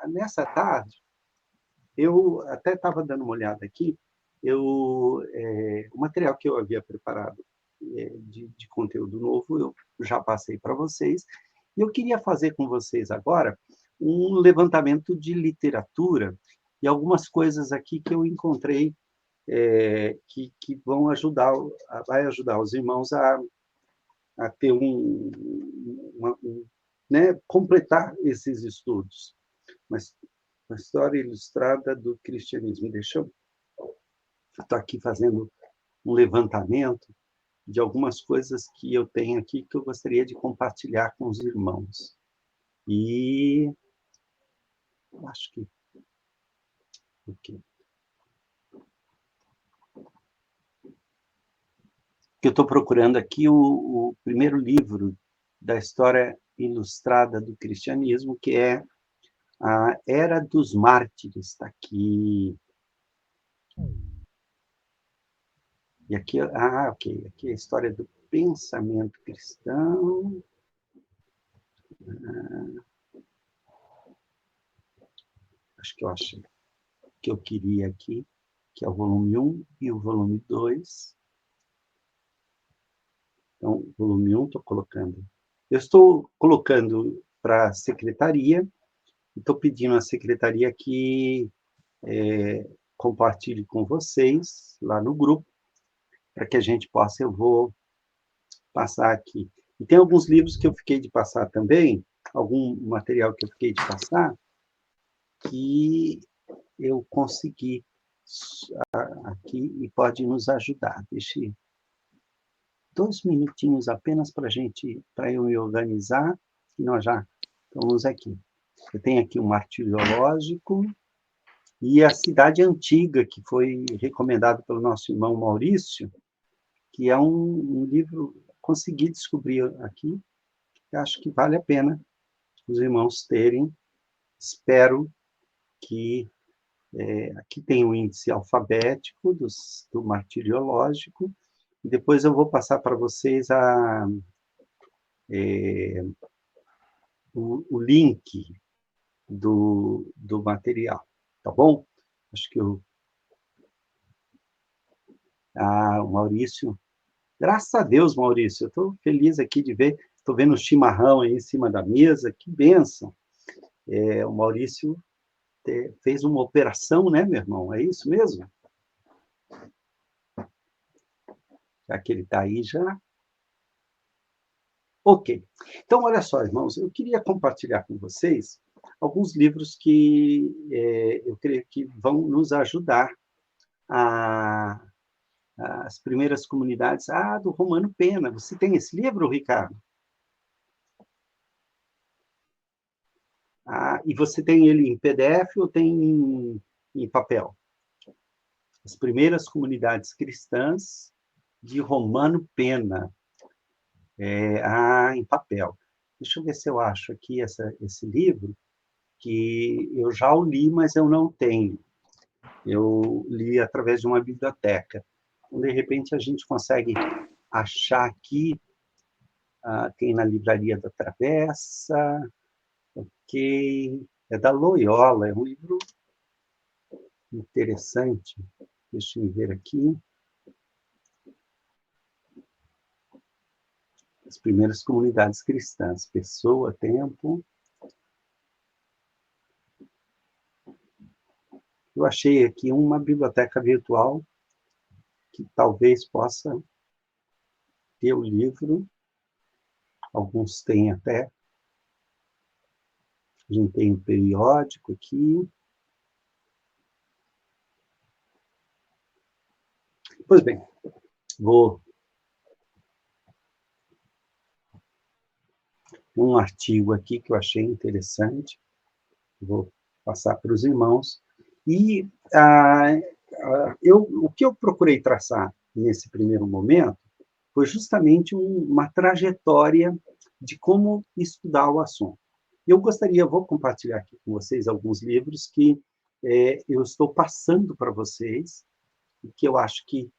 nessa tarde, eu até estava dando uma olhada aqui, o material que eu havia preparado de conteúdo novo, eu já passei para vocês, e eu queria fazer com vocês agora um levantamento de literatura e algumas coisas aqui que eu encontrei que vai ajudar os irmãos a ter completar esses estudos. Mas a história ilustrada do cristianismo. Deixa eu estar aqui fazendo um levantamento de algumas coisas que eu tenho aqui que eu gostaria de compartilhar com os irmãos. E acho que... Okay. Eu estou procurando aqui o primeiro livro da história ilustrada do cristianismo, que é a Era dos Mártires, está aqui. E aqui, ok, aqui é a história do pensamento cristão. Acho que eu achei o que eu queria aqui, que é o volume 1 e o volume 2. Então, o volume 1 estou colocando. Eu estou colocando para a secretaria, e estou pedindo à secretaria que compartilhe com vocês lá no grupo, para que a gente possa, eu vou passar aqui. E tem alguns livros que eu fiquei de passar também, algum material que eu fiquei de passar, que eu consegui aqui e pode nos ajudar. Deixa 2 minutinhos apenas para eu me organizar, e nós já estamos aqui. Eu tenho aqui um martiriológico e a Cidade Antiga, que foi recomendado pelo nosso irmão Maurício, que é um livro, consegui descobrir aqui, que acho que vale a pena os irmãos terem. Espero que... aqui tem o índice alfabético do martiriológico, e depois eu vou passar para vocês o link do material, tá bom? Acho que o Maurício... Graças a Deus, Maurício, eu estou feliz aqui de ver, estou vendo o chimarrão aí em cima da mesa, que bênção. O Maurício fez uma operação, né, meu irmão? É isso mesmo? Já que ele está aí já. Ok. Então, olha só, irmãos, eu queria compartilhar com vocês alguns livros que eu creio que vão nos ajudar as primeiras comunidades. Do Romano Pena. Você tem esse livro, Ricardo? E você tem ele em PDF ou tem em papel? As primeiras comunidades cristãs de Romano Pena. Em papel. Deixa eu ver se eu acho aqui esse livro, que eu já o li, mas eu não tenho. Eu li através de uma biblioteca. Então, de repente, a gente consegue achar aqui, tem na Livraria da Travessa, ok, é da Loyola, é um livro interessante. Deixa eu ver aqui. As primeiras comunidades cristãs, Pessoa, Tempo. Eu achei aqui uma biblioteca virtual que talvez possa ter o livro. Alguns têm até. A gente tem um periódico aqui. Pois bem, vou... Um artigo aqui que eu achei interessante, vou passar para os irmãos. E o que eu procurei traçar nesse primeiro momento foi justamente uma trajetória de como estudar o assunto. Eu vou compartilhar aqui com vocês alguns livros que eu estou passando para vocês, e que eu acho que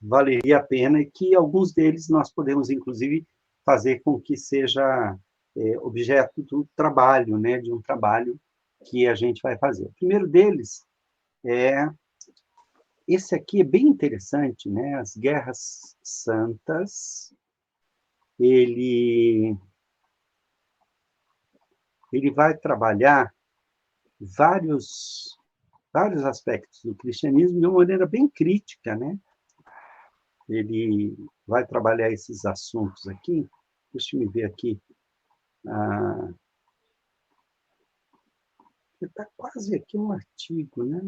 valeria a pena, e que alguns deles nós podemos, inclusive, fazer com que seja objeto do trabalho, né, de um trabalho que a gente vai fazer. O primeiro deles esse aqui é bem interessante, né? As Guerras Santas. Ele vai trabalhar vários aspectos do cristianismo de uma maneira bem crítica, né? Ele vai trabalhar esses assuntos aqui. Deixa eu ver aqui. Está quase aqui um artigo, né?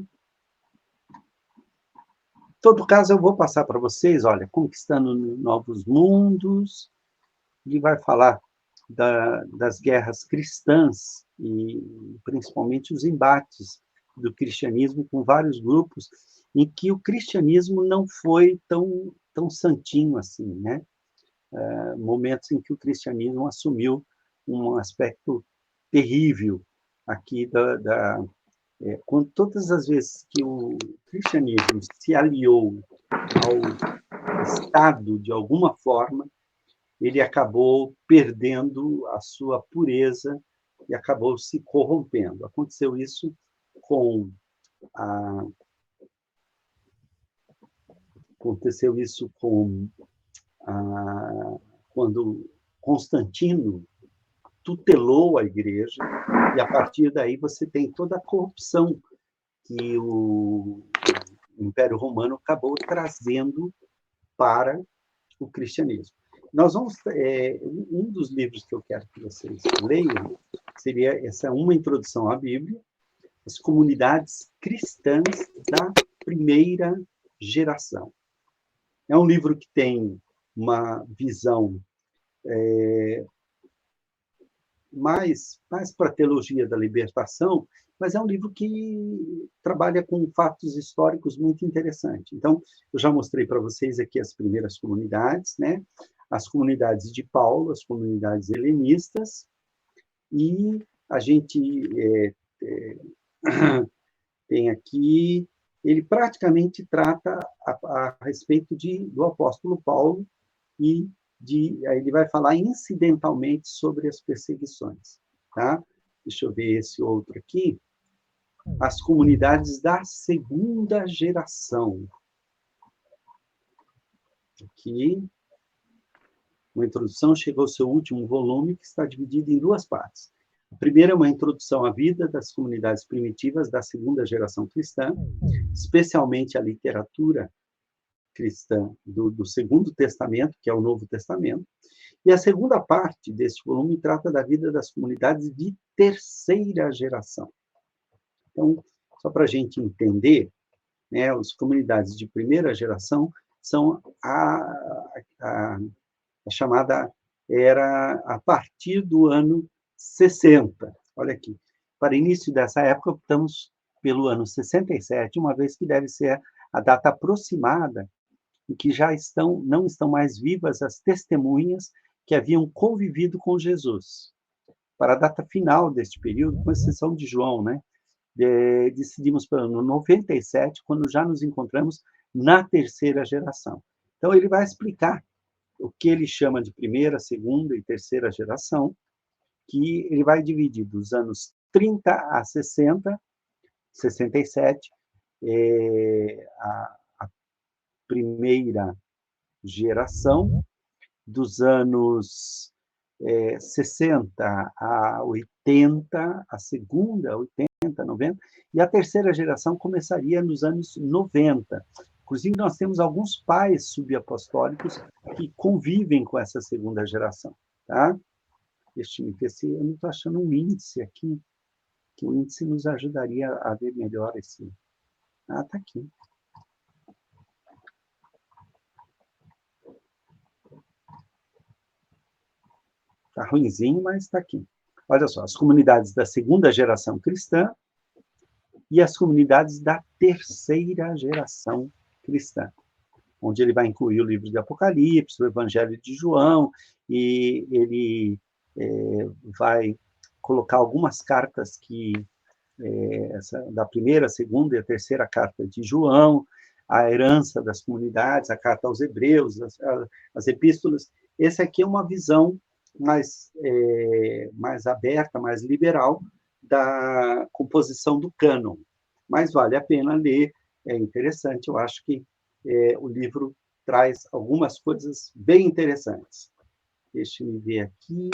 Em todo caso, eu vou passar para vocês, olha, Conquistando Novos Mundos, ele vai falar das guerras cristãs e principalmente os embates do cristianismo com vários grupos em que o cristianismo não foi tão santinho assim, né? Momentos em que o cristianismo assumiu um aspecto terrível aqui quando todas as vezes que o cristianismo se aliou ao Estado de alguma forma, ele acabou perdendo a sua pureza e acabou se corrompendo. Aconteceu isso com quando Constantino tutelou a igreja, e a partir daí você tem toda a corrupção que o Império Romano acabou trazendo para o cristianismo. Nós vamos um dos livros que eu quero que vocês leiam seria uma introdução à Bíblia, as comunidades cristãs da primeira geração. É um livro que tem uma visão mais para a teologia da libertação, mas é um livro que trabalha com fatos históricos muito interessantes. Então, eu já mostrei para vocês aqui as primeiras comunidades, né? As comunidades de Paulo, as comunidades helenistas, e a gente tem aqui, ele praticamente trata a respeito do apóstolo Paulo, e ele vai falar incidentalmente sobre as perseguições. Tá? Deixa eu ver esse outro aqui. As comunidades da segunda geração. Aqui, uma introdução, chegou ao seu último volume, que está dividido em duas partes. A primeira é uma introdução à vida das comunidades primitivas da segunda geração cristã, especialmente a literatura cristã do Segundo Testamento, que é o Novo Testamento. E a segunda parte deste volume trata da vida das comunidades de terceira geração. Então, só para a gente entender, né, as comunidades de primeira geração são a chamada era a partir do ano 60. Olha aqui. Para início dessa época, optamos pelo ano 67, uma vez que deve ser a data aproximada em que já não estão mais vivas as testemunhas que haviam convivido com Jesus. Para a data final deste período, com exceção de João, né, decidimos pelo ano 97, quando já nos encontramos na terceira geração. Então, ele vai explicar o que ele chama de primeira, segunda e terceira geração, que ele vai dividir dos anos 30 a 60, 67, a primeira geração, dos anos 60 a 80, a segunda, 80, 90, e a terceira geração começaria nos anos 90. Inclusive, nós temos alguns pais subapostólicos que convivem com essa segunda geração. Tá? Deixa eu ver se eu não estou achando um índice aqui, que o índice nos ajudaria a ver melhor esse. Ah, está aqui. Está ruinzinho, mas está aqui. Olha só, as comunidades da segunda geração cristã e as comunidades da terceira geração cristã, onde ele vai incluir o livro de Apocalipse, o Evangelho de João, e ele vai colocar algumas cartas da primeira, segunda e a terceira carta de João, a herança das comunidades, a carta aos Hebreus, as epístolas. Essa aqui é uma visão mais aberta, mais liberal da composição do cânon. Mas vale a pena ler, é interessante, eu acho que o livro traz algumas coisas bem interessantes. Deixa eu ver aqui.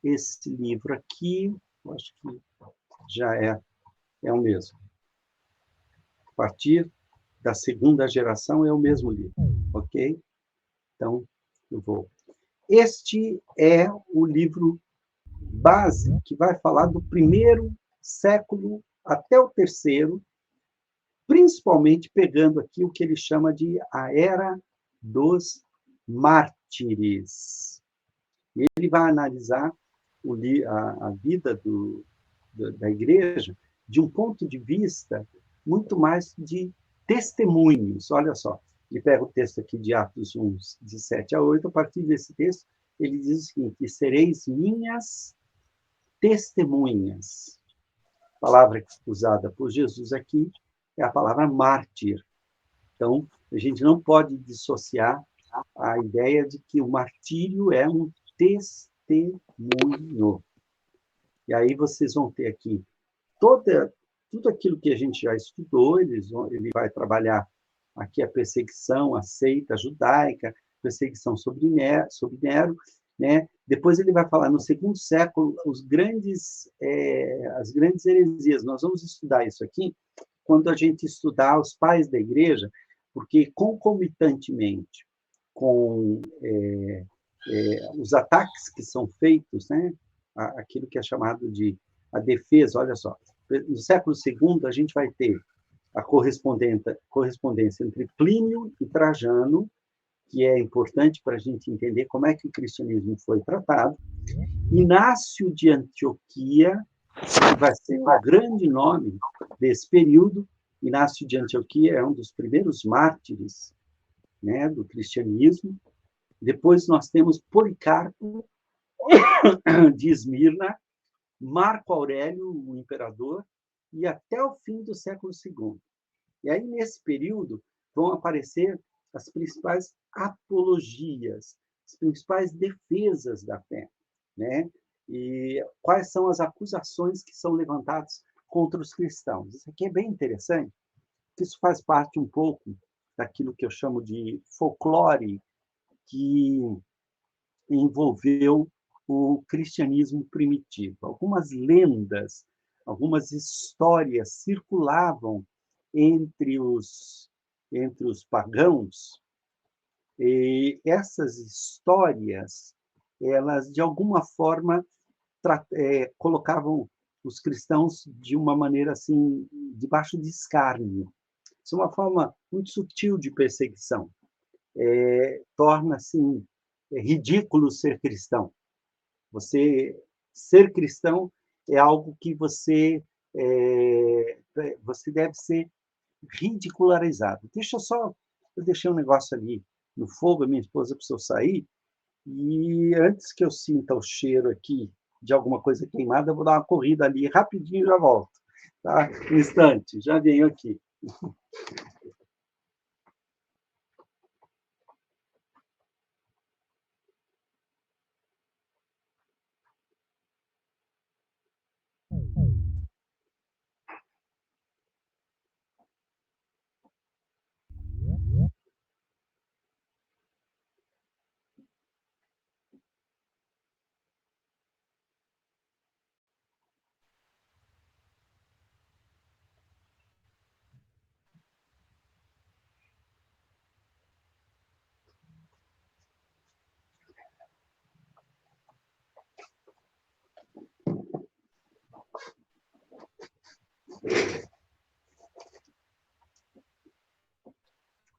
Esse livro aqui, eu acho que já é o mesmo. A partir da segunda geração é o mesmo livro, ok? Então, eu vou. Este é o livro base que vai falar do primeiro século até o terceiro, principalmente pegando aqui o que ele chama de a Era dos Mártires. Ele vai analisar a vida da igreja de um ponto de vista muito mais de testemunhos. Olha só, ele pega o texto aqui de Atos 1, de 7 a 8, a partir desse texto, ele diz o seguinte: sereis minhas testemunhas. A palavra usada por Jesus aqui é a palavra mártir. Então, a gente não pode dissociar a ideia de que o martírio é um testemunho. E aí vocês vão ter aqui tudo aquilo que a gente já estudou, ele vai trabalhar aqui a perseguição, a seita judaica, perseguição sobre Nero, né? Depois ele vai falar, no segundo século, as grandes heresias. Nós vamos estudar isso aqui quando a gente estudar os pais da igreja, porque concomitantemente com os ataques que são feitos, né? Aquilo que é chamado de a defesa, olha só, no século II a gente vai ter a correspondência entre Plínio e Trajano, que é importante para a gente entender como é que o cristianismo foi tratado. Inácio de Antioquia, que vai ser um grande nome desse período. Inácio de Antioquia é um dos primeiros mártires, né, do cristianismo. Depois nós temos Policarpo de Esmirna, Marco Aurélio, o imperador, e até o fim do século II. E aí, nesse período, vão aparecer as principais apologias, as principais defesas da fé, né? E quais são as acusações que são levantadas contra os cristãos. Isso aqui é bem interessante, porque isso faz parte um pouco daquilo que eu chamo de folclore que envolveu o cristianismo primitivo. Algumas lendas, algumas histórias circulavam entre os pagãos, e essas histórias, elas, de alguma forma, colocavam os cristãos de uma maneira assim, debaixo de escárnio. Isso é uma forma muito sutil de perseguição. Torna, assim, ridículo ser cristão. Você ser cristão é algo que você deve ser ridicularizado. Eu deixei um negócio ali no fogo, a minha esposa precisou sair, e antes que eu sinta o cheiro aqui de alguma coisa queimada, eu vou dar uma corrida ali rapidinho e já volto. Tá? Um instante, já venho aqui.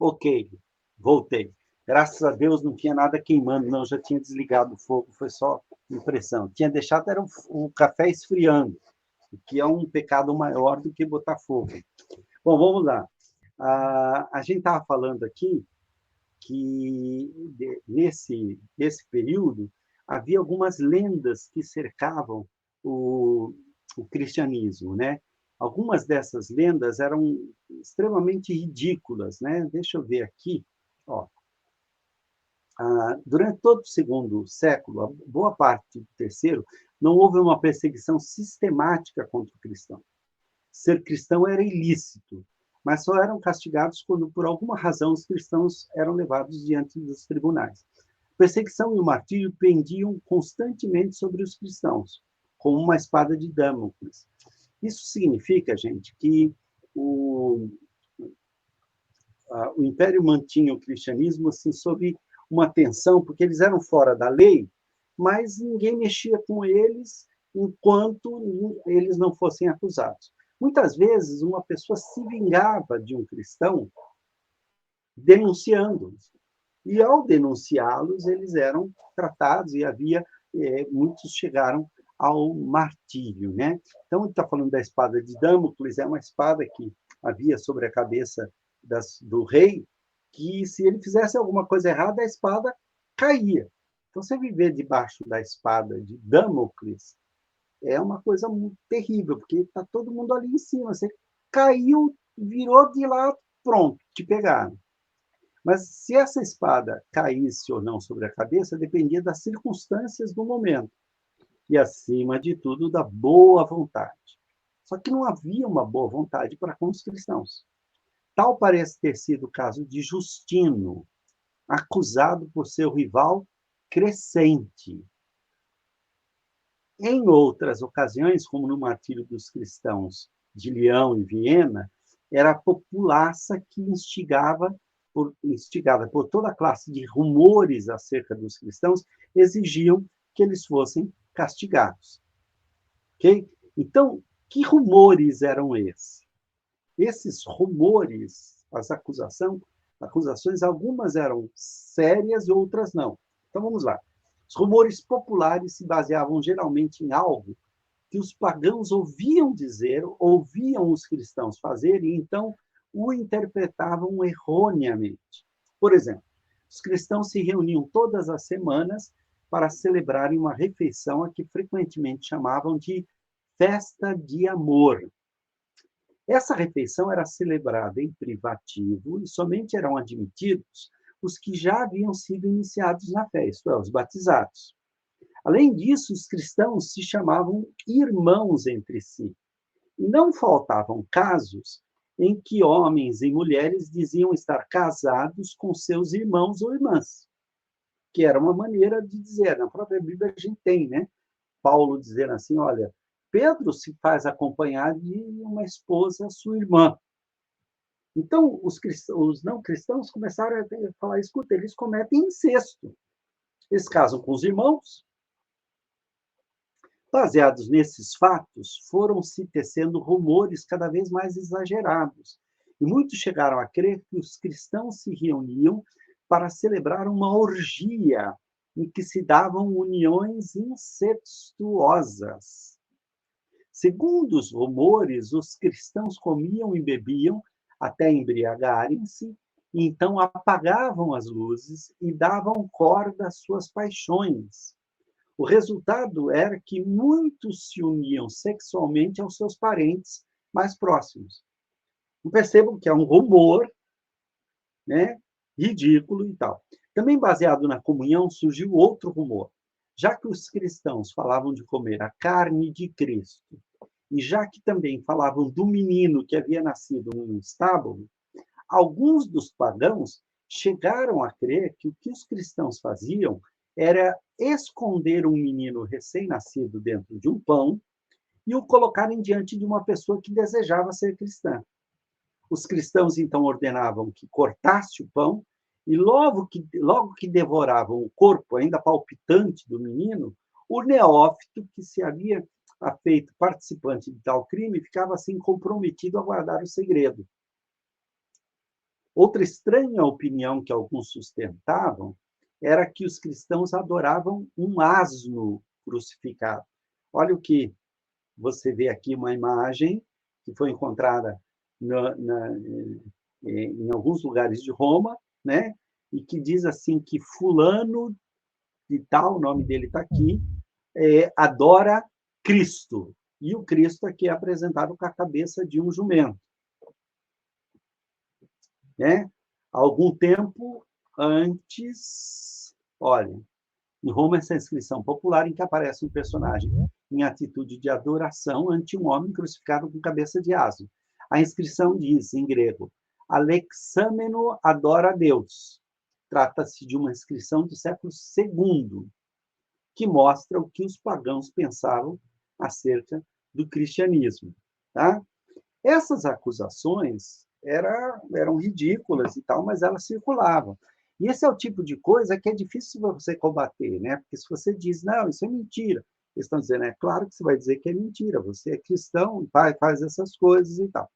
Ok, voltei. Graças a Deus não tinha nada queimando, não, eu já tinha desligado o fogo, foi só impressão. Tinha deixado era o café esfriando, o que é um pecado maior do que botar fogo. Bom, vamos lá. A gente estava falando aqui que nesse período havia algumas lendas que cercavam o cristianismo, né? Algumas dessas lendas eram extremamente ridículas, né? Deixa eu ver aqui, ó. Durante todo o segundo século, a boa parte do terceiro, não houve uma perseguição sistemática contra o cristão. Ser cristão era ilícito, mas só eram castigados quando, por alguma razão, os cristãos eram levados diante dos tribunais. A perseguição e o martírio pendiam constantemente sobre os cristãos, como uma espada de Damocles. Isso significa, gente, que o Império mantinha o cristianismo assim, sob uma tensão, porque eles eram fora da lei, mas ninguém mexia com eles enquanto eles não fossem acusados. Muitas vezes, uma pessoa se vingava de um cristão denunciando-os. E, ao denunciá-los, eles eram tratados, e havia muitos chegaram ao martírio. Né? Então, ele está falando da espada de Damocles, é uma espada que havia sobre a cabeça do rei, que se ele fizesse alguma coisa errada, a espada caía. Então, você viver debaixo da espada de Damocles é uma coisa muito terrível, porque está todo mundo ali em cima. Você caiu, virou de lá, pronto, te pegaram. Mas se essa espada caísse ou não sobre a cabeça, dependia das circunstâncias do momento. E, acima de tudo, da boa vontade. Só que não havia uma boa vontade para com os cristãos. Tal parece ter sido o caso de Justino, acusado por seu rival Crescente. Em outras ocasiões, como no martírio dos cristãos de Leão e Viena, era a populaça que instigada por toda a classe de rumores acerca dos cristãos, exigiam que eles fossem castigados. Okay? Então, que rumores eram esses? Esses rumores, as acusações, algumas eram sérias e outras não. Então, vamos lá. Os rumores populares se baseavam geralmente em algo que os pagãos ouviam dizer, ouviam os cristãos fazer, e então o interpretavam erroneamente. Por exemplo, os cristãos se reuniam todas as semanas para celebrarem uma refeição a que frequentemente chamavam de festa de amor. Essa refeição era celebrada em privativo e somente eram admitidos os que já haviam sido iniciados na fé, isto é, os batizados. Além disso, os cristãos se chamavam irmãos entre si. E não faltavam casos em que homens e mulheres diziam estar casados com seus irmãos ou irmãs, que era uma maneira de dizer. Na própria Bíblia a gente tem, né? Paulo dizendo assim, olha, Pedro se faz acompanhar de uma esposa, sua irmã. Então, os não cristãos começaram a falar, escuta, eles cometem incesto. Eles casam com os irmãos. Baseados nesses fatos, foram-se tecendo rumores cada vez mais exagerados. E muitos chegaram a crer que os cristãos se reuniam para celebrar uma orgia em que se davam uniões incestuosas. Segundo os rumores, os cristãos comiam e bebiam até embriagarem-se, e então apagavam as luzes e davam corda às suas paixões. O resultado era que muitos se uniam sexualmente aos seus parentes mais próximos. Percebam que é um rumor, né, ridículo e tal. Também baseado na comunhão, surgiu outro rumor. Já que os cristãos falavam de comer a carne de Cristo, e já que também falavam do menino que havia nascido num estábulo, alguns dos pagãos chegaram a crer que o que os cristãos faziam era esconder um menino recém-nascido dentro de um pão e o colocarem diante de uma pessoa que desejava ser cristã. Os cristãos, então, ordenavam que cortasse o pão e logo que devoravam o corpo, ainda palpitante do menino, o neófito que se havia feito participante de tal crime ficava, assim, comprometido a guardar o segredo. Outra estranha opinião que alguns sustentavam era que os cristãos adoravam um asno crucificado. Olha o que você vê aqui, uma imagem que foi encontrada em alguns lugares de Roma, né? E que diz assim que fulano de tal, o nome dele está aqui, adora Cristo. E o Cristo aqui é apresentado com a cabeça de um jumento. Né? Algum tempo antes, Olha, em Roma, essa inscrição popular em que aparece um personagem em atitude de adoração ante um homem crucificado com cabeça de asno. A inscrição diz, em grego, Alexâmeno adora a Deus. Trata-se de uma inscrição do século II, que mostra o que os pagãos pensavam acerca do cristianismo. Tá? Essas acusações eram ridículas e tal, mas elas circulavam. E esse é o tipo de coisa que é difícil você combater, né? Porque se você diz, não, isso é mentira, eles estão dizendo, é claro que você vai dizer que é mentira, você é cristão, faz essas coisas e tal.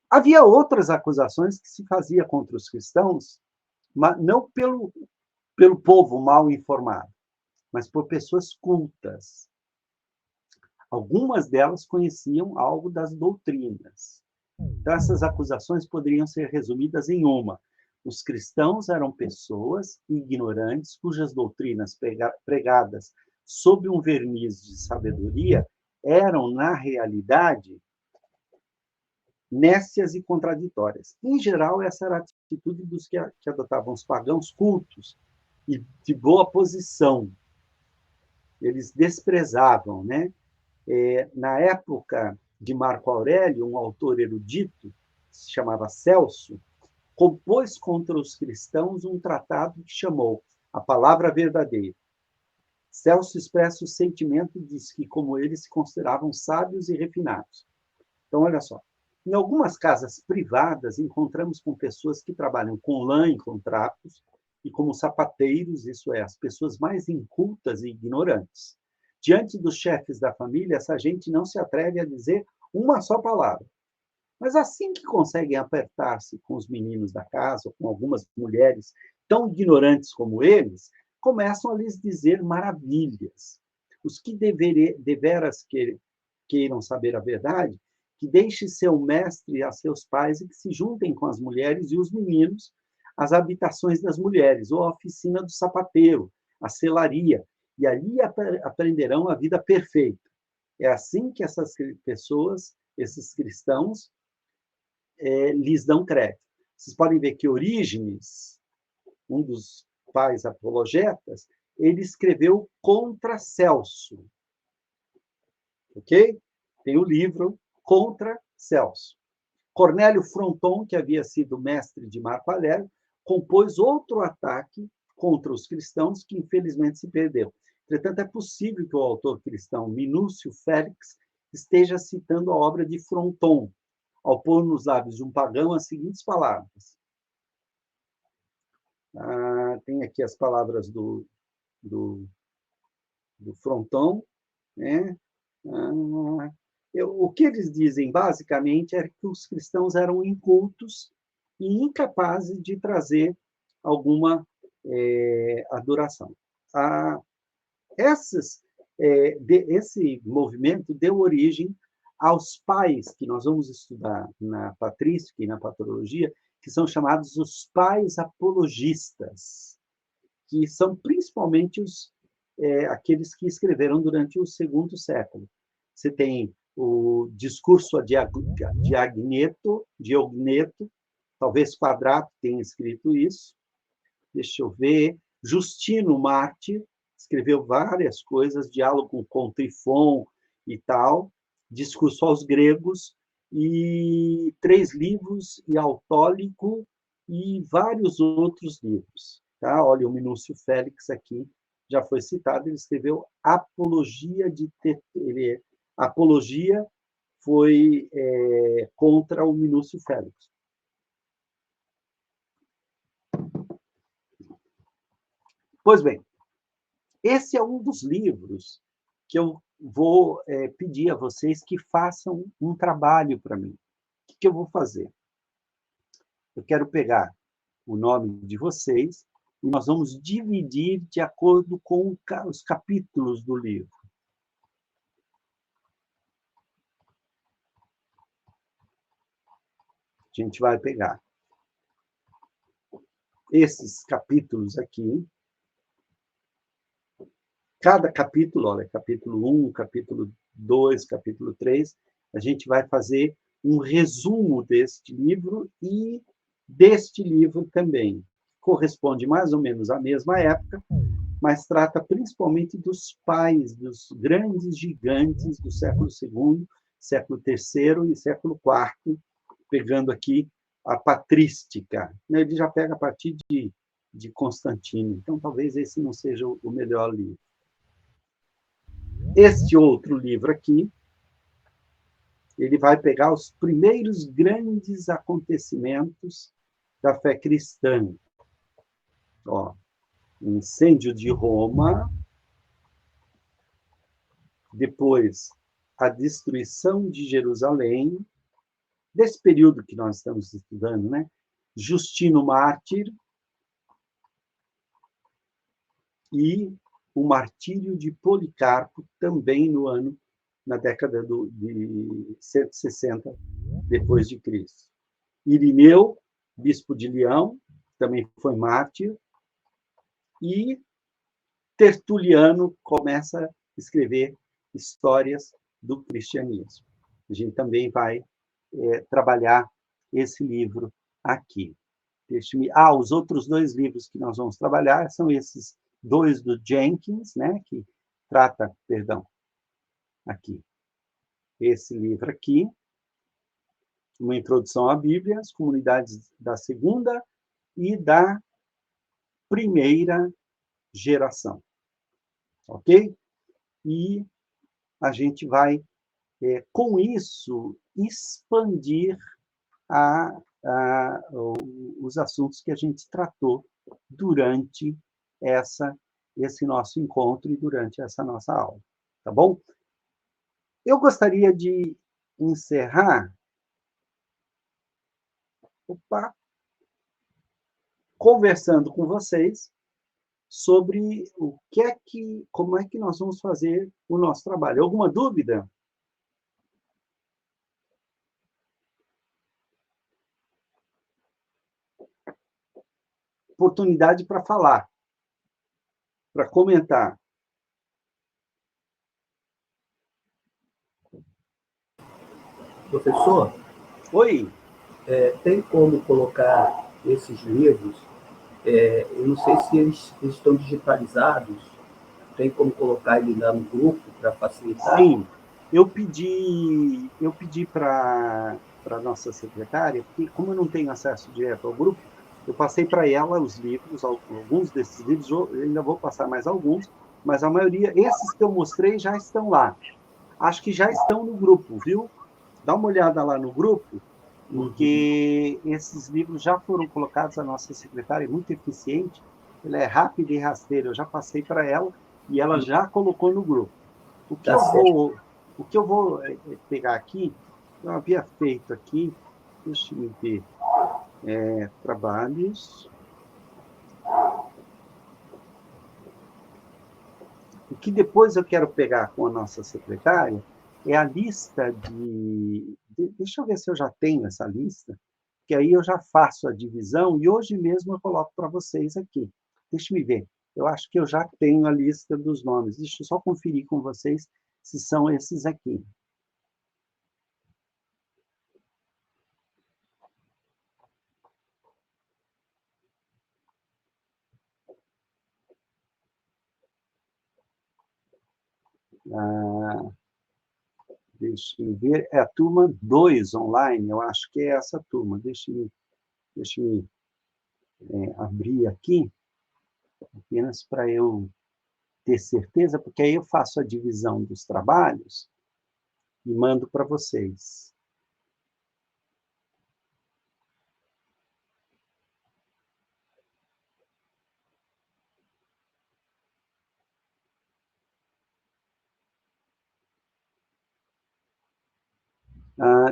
Havia outras acusações que se fazia contra os cristãos, mas não pelo povo mal informado, mas por pessoas cultas. Algumas delas conheciam algo das doutrinas. Então, essas acusações poderiam ser resumidas em uma: os cristãos eram pessoas ignorantes cujas doutrinas pregadas sob um verniz de sabedoria eram, na realidade, nécias e contraditórias. Em geral, essa era a atitude dos que adotavam os pagãos cultos e de boa posição. Eles desprezavam, né? Na época de Marco Aurélio, um autor erudito, se chamava Celso, compôs contra os cristãos um tratado que chamou A Palavra Verdadeira. Celso expressa o sentimento e diz que, como eles, se consideravam sábios e refinados. Então, olha só. Em algumas casas privadas, encontramos com pessoas que trabalham com lã e com trapos, e como sapateiros, isso é, as pessoas mais incultas e ignorantes. Diante dos chefes da família, essa gente não se atreve a dizer uma só palavra. Mas assim que conseguem apertar-se com os meninos da casa, ou com algumas mulheres tão ignorantes como eles, começam a lhes dizer maravilhas. Os que deveras queiram saber a verdade, que deixe seu mestre a seus pais e que se juntem com as mulheres e os meninos às habitações das mulheres, ou à oficina do sapateiro, à selaria, e ali aprenderão a vida perfeita. É assim que essas pessoas, esses cristãos, lhes dão crédito. Vocês podem ver que Orígenes, um dos pais apologetas, ele escreveu contra Celso. Ok? Tem o livro Contra Celso. Cornélio Fronton, que havia sido mestre de Marco Aurélio, compôs outro ataque contra os cristãos que, infelizmente, se perdeu. Entretanto, é possível que o autor cristão Minúcio Félix esteja citando a obra de Fronton, ao pôr nos lábios de um pagão as seguintes palavras. Tem aqui as palavras do Fronton, né? O que eles dizem, basicamente, é que os cristãos eram incultos e incapazes de trazer alguma adoração. Esse movimento deu origem aos pais, que nós vamos estudar na patrística e na patrologia, que são chamados os pais apologistas, que são principalmente aqueles que escreveram durante o segundo século. Você tem o discurso de Diogneto, talvez Quadrato tenha escrito isso, deixa eu ver, Justino Mártir escreveu várias coisas, diálogo com Trifon e tal, discurso aos gregos, e 3 livros, e Autólico, e vários outros livros. Tá? Olha, o Minúcio Félix aqui já foi citado, ele escreveu Apologia de Apologia foi contra o Minúcio Félix. Pois bem, esse é um dos livros que eu vou pedir a vocês que façam um trabalho para mim. O que eu vou fazer? Eu quero pegar o nome de vocês e nós vamos dividir de acordo com os capítulos do livro. A gente vai pegar esses capítulos aqui. Cada capítulo, olha, capítulo 1, capítulo 2, capítulo 3, a gente vai fazer um resumo deste livro e deste livro também. corresponde mais ou menos à mesma época, mas trata principalmente dos pais, dos grandes gigantes do século II, século III e século IV, pegando aqui a patrística. Ele já pega a partir de Constantino, então talvez esse não seja o melhor livro. Este outro livro aqui, ele vai pegar os primeiros grandes acontecimentos da fé cristã. Ó, o incêndio de Roma, depois a destruição de Jerusalém, desse período que nós estamos estudando, né? Justino Mártir e o martírio de Policarpo, também na década de 160 depois de Cristo. Irineu, bispo de Leão, também foi mártir, e Tertuliano começa a escrever histórias do cristianismo. A gente também vai trabalhar esse livro aqui. Os outros 2 livros que nós vamos trabalhar são esses 2 do Jenkins, né, que trata, aqui, esse livro aqui, uma introdução à Bíblia, as comunidades da segunda e da primeira geração, ok? E a gente vai, com isso, expandir os assuntos que a gente tratou durante esse nosso encontro e durante essa nossa aula, tá bom? Eu gostaria de encerrar conversando com vocês sobre como é que nós vamos fazer o nosso trabalho. Alguma dúvida? Oportunidade para falar, para comentar. Professor? Oi? Tem como colocar esses livros, eu não sei se eles estão digitalizados, tem como colocar ele lá no grupo para facilitar? Sim, eu pedi para a nossa secretária, porque como eu não tenho acesso direto ao grupo, eu passei para ela os livros, alguns desses livros, eu ainda vou passar mais alguns, mas a maioria, esses que eu mostrei já estão lá. Acho que já estão no grupo, viu? Dá uma olhada lá no grupo, porque esses livros já foram colocados, a nossa secretária é muito eficiente, ela é rápida e rasteira, eu já passei para ela e ela já colocou no grupo. O que eu vou pegar aqui, eu havia feito aqui, deixa eu ver, trabalhos. O que depois eu quero pegar com a nossa secretária é a lista deixa eu ver se eu já tenho essa lista, que aí eu já faço a divisão e hoje mesmo eu coloco para vocês aqui. Deixa eu ver. Eu acho que eu já tenho a lista dos nomes. Deixa eu só conferir com vocês se são esses aqui. Deixa eu ver. É a turma 2 online, eu acho que é essa turma. Deixa eu abrir aqui, apenas para eu ter certeza, porque aí eu faço a divisão dos trabalhos e mando para vocês.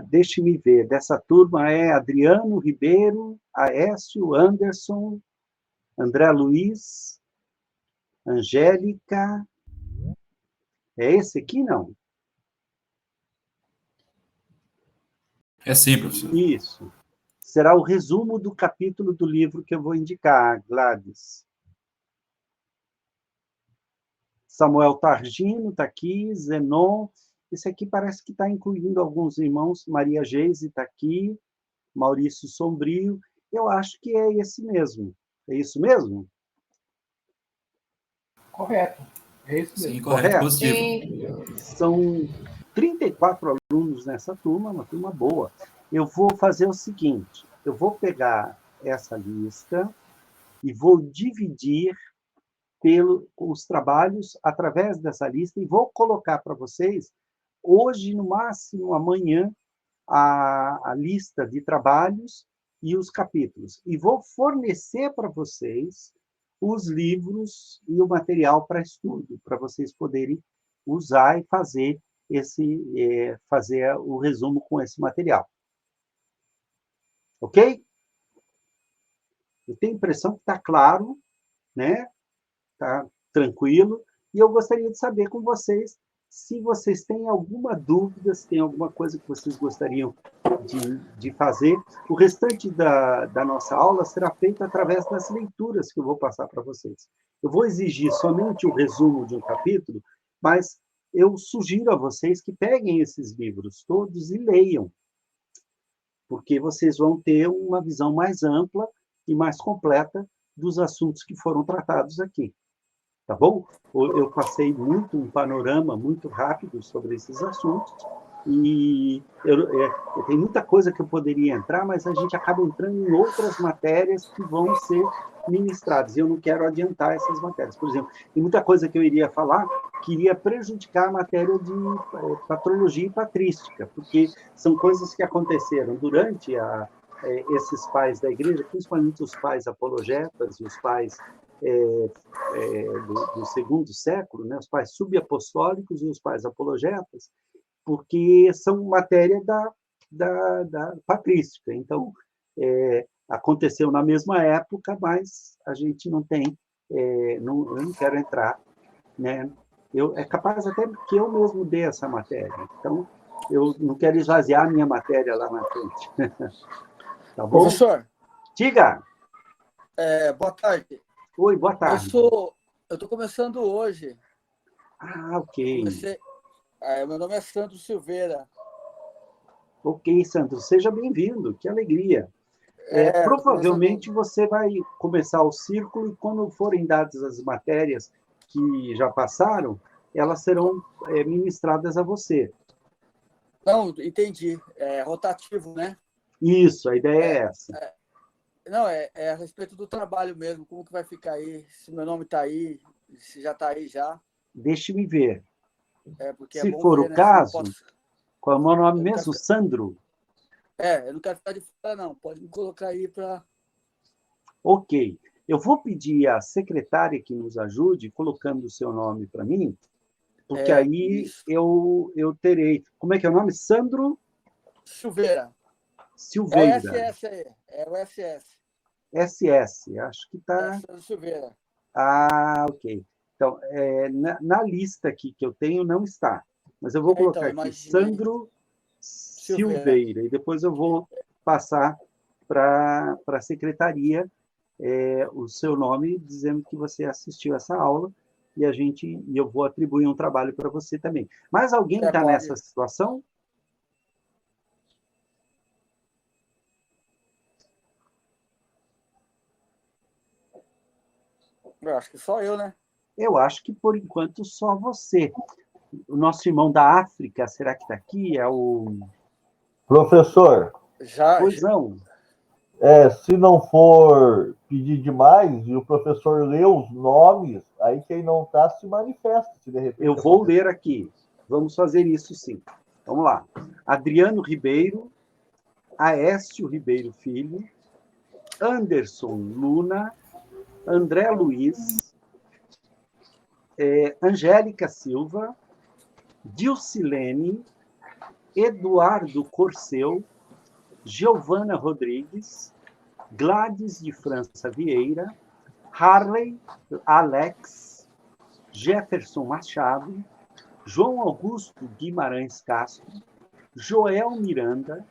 Deixe-me ver, dessa turma é Adriano Ribeiro, Aécio, Anderson, André Luiz, Angélica. É esse aqui, não? É sim, professor. Isso. Será o resumo do capítulo do livro que eu vou indicar, Gladys. Samuel Targino está aqui, Zenon. Esse aqui parece que está incluindo alguns irmãos. Maria Geise está aqui, Maurício Sombrio. Eu acho que é esse mesmo. É isso mesmo? Correto. É isso Sim, mesmo. correto, Correto? positivo. Sim. São 34 alunos nessa turma, uma turma boa. Eu vou fazer o seguinte, eu vou pegar essa lista e vou dividir os trabalhos através dessa lista e vou colocar para vocês, hoje, no máximo, amanhã, a lista de trabalhos e os capítulos. E vou fornecer para vocês os livros e o material para estudo, para vocês poderem usar e fazer fazer o resumo com esse material. Ok? Eu tenho a impressão que está claro, né? Está tranquilo. E eu gostaria de saber com vocês se vocês têm alguma dúvida, se tem alguma coisa que vocês gostariam de fazer. O restante da nossa aula será feito através das leituras que eu vou passar para vocês. Eu vou exigir somente o resumo de um capítulo, mas eu sugiro a vocês que peguem esses livros todos e leiam, porque vocês vão ter uma visão mais ampla e mais completa dos assuntos que foram tratados aqui. Tá bom? Eu passei um panorama muito rápido sobre esses assuntos, e tem muita coisa que eu poderia entrar, mas a gente acaba entrando em outras matérias que vão ser ministradas, e eu não quero adiantar essas matérias. Por exemplo, tem muita coisa que eu iria falar que iria prejudicar a matéria de patrologia e patrística, porque são coisas que aconteceram durante esses pais da igreja, principalmente os pais apologetas e os pais do segundo século, né, os pais subapostólicos e os pais apologetas, porque são matéria da patrística. Então, aconteceu na mesma época, mas a gente não tem, eu não quero entrar, né? É capaz até que eu mesmo dê essa matéria. Então, eu não quero esvaziar a minha matéria lá na frente. Tá bom? Professor, Diga. boa tarde. Oi, boa tarde. Eu estou começando hoje. Ah, ok. Meu nome é Sandro Silveira. Ok, Sandro, seja bem-vindo, que alegria. Provavelmente você vai começar o círculo e quando forem dadas as matérias que já passaram, elas serão ministradas a você. Não, entendi. É rotativo, né? Isso, a ideia é essa. Não, é a respeito do trabalho mesmo. Como que vai ficar aí? Se meu nome está aí, se já está aí já. Deixe-me ver. Porque se é bom for ver, o né? caso, qual é o meu nome mesmo? Sandro? Eu não quero ficar de fora, não. Pode me colocar aí para... Ok. Eu vou pedir à secretária que nos ajude, colocando o seu nome para mim, porque aí eu terei... Como é que é o nome? Sandro? Silveira. Silveira. É o SS aí. É o SS. SS, acho que está... Sandro Silveira. Ah, ok. Então, na lista aqui que eu tenho, não está. Mas eu vou colocar aqui Sandro Silveira. E depois eu vou passar para a secretaria o seu nome, dizendo que você assistiu essa aula, e eu vou atribuir um trabalho para você também. Mas alguém está nessa situação? Eu acho que só eu, né? Eu acho que, por enquanto, só você. O nosso irmão da África, será que está aqui? É o... Professor. Pois não. Se não for pedir demais e o professor lê os nomes, aí quem não está se manifesta. Se de repente eu vou ler aqui. Vamos fazer isso, sim. Vamos lá. Adriano Ribeiro, Aécio Ribeiro Filho, Anderson Luna, André Luiz, Angélica Silva, Dilcilene, Eduardo Corseu, Giovana Rodrigues, Gladys de França Vieira, Harley, Alex, Jefferson Machado, João Augusto Guimarães Castro, Joel Miranda,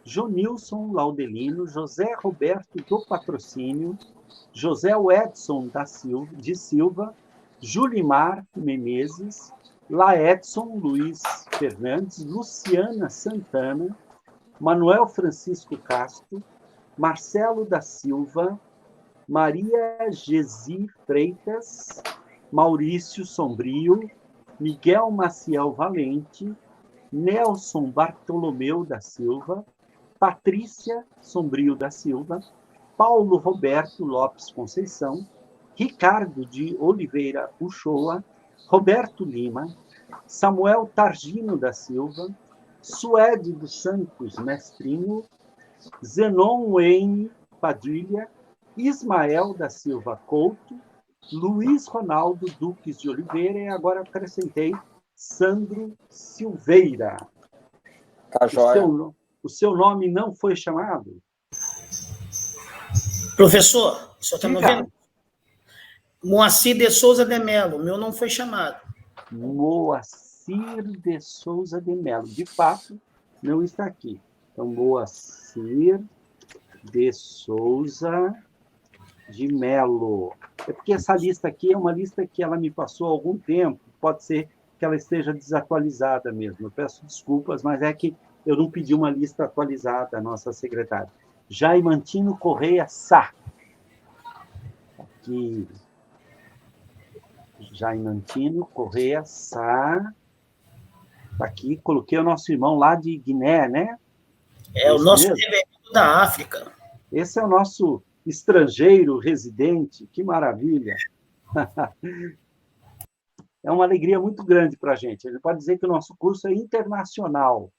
Jonilson Laudelino, José Roberto do Patrocínio, José Edson de Silva, Julimar Menezes, Laedson Luiz Fernandes, Luciana Santana, Manuel Francisco Castro, Marcelo da Silva, Maria Gesi Freitas, Maurício Sombrio, Miguel Maciel Valente, Nelson Bartolomeu da Silva, Patrícia Sombrio da Silva, Paulo Roberto Lopes Conceição, Ricardo de Oliveira Uchoa, Roberto Lima, Samuel Targino da Silva, Suede dos Santos Mestrinho, Zenon Wayne Padilha, Ismael da Silva Couto, Luiz Ronaldo Duques de Oliveira, e agora acrescentei Sandro Silveira. Tá joia. O seu nome não foi chamado? Professor, o senhor está me Diga. ouvindo? Moacir de Souza de Mello, meu não foi chamado. Moacir de Souza de Mello. De fato, não está aqui. Então, Moacir de Souza de Mello. É porque essa lista aqui é uma lista que ela me passou há algum tempo. Pode ser que ela esteja desatualizada mesmo. Eu peço desculpas, mas é que eu não pedi uma lista atualizada à nossa secretária. Jaimantino Correia Sá. Aqui. Jaimantino Correia Sá. Aqui, coloquei o nosso irmão lá de Guiné, né? É o nosso reverendo da África. Esse é o nosso estrangeiro residente. Que maravilha! É uma alegria muito grande para a gente. Ele pode dizer que o nosso curso é internacional.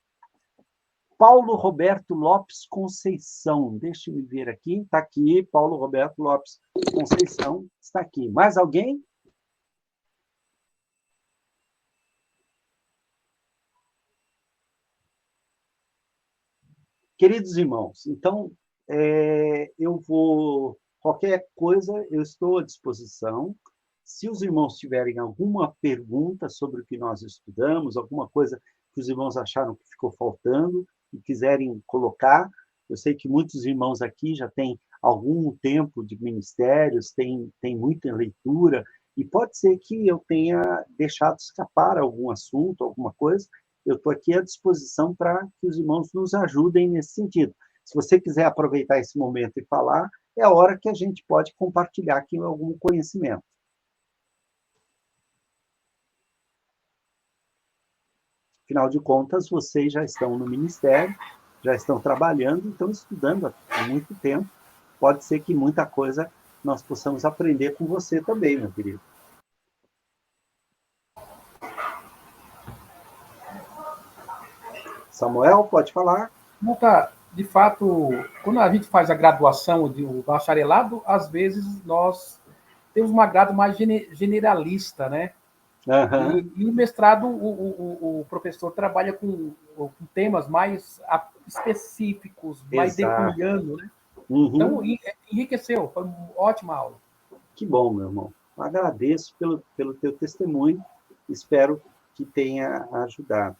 Paulo Roberto Lopes Conceição. Deixa eu ver aqui. Está aqui, Paulo Roberto Lopes Conceição. Está aqui. Mais alguém? Queridos irmãos, então, eu vou... Qualquer coisa, eu estou à disposição. Se os irmãos tiverem alguma pergunta sobre o que nós estudamos, alguma coisa que os irmãos acharam que ficou faltando e quiserem colocar, eu sei que muitos irmãos aqui já têm algum tempo de ministérios, têm muita leitura, e pode ser que eu tenha deixado escapar algum assunto, alguma coisa. Eu estou aqui à disposição para que os irmãos nos ajudem nesse sentido. Se você quiser aproveitar esse momento e falar, é a hora que a gente pode compartilhar aqui algum conhecimento. Afinal de contas, vocês já estão no ministério, já estão trabalhando, estão estudando há muito tempo. Pode ser que muita coisa nós possamos aprender com você também, meu querido. Samuel, pode falar? Não tá, de fato, quando a gente faz a graduação, o bacharelado, às vezes nós temos uma grade mais generalista, né? Uhum. E o mestrado, o professor trabalha com temas mais específicos, mais detalhando, né? Uhum. Então, enriqueceu, foi uma ótima aula. Que bom, meu irmão. Agradeço pelo teu testemunho, espero que tenha ajudado.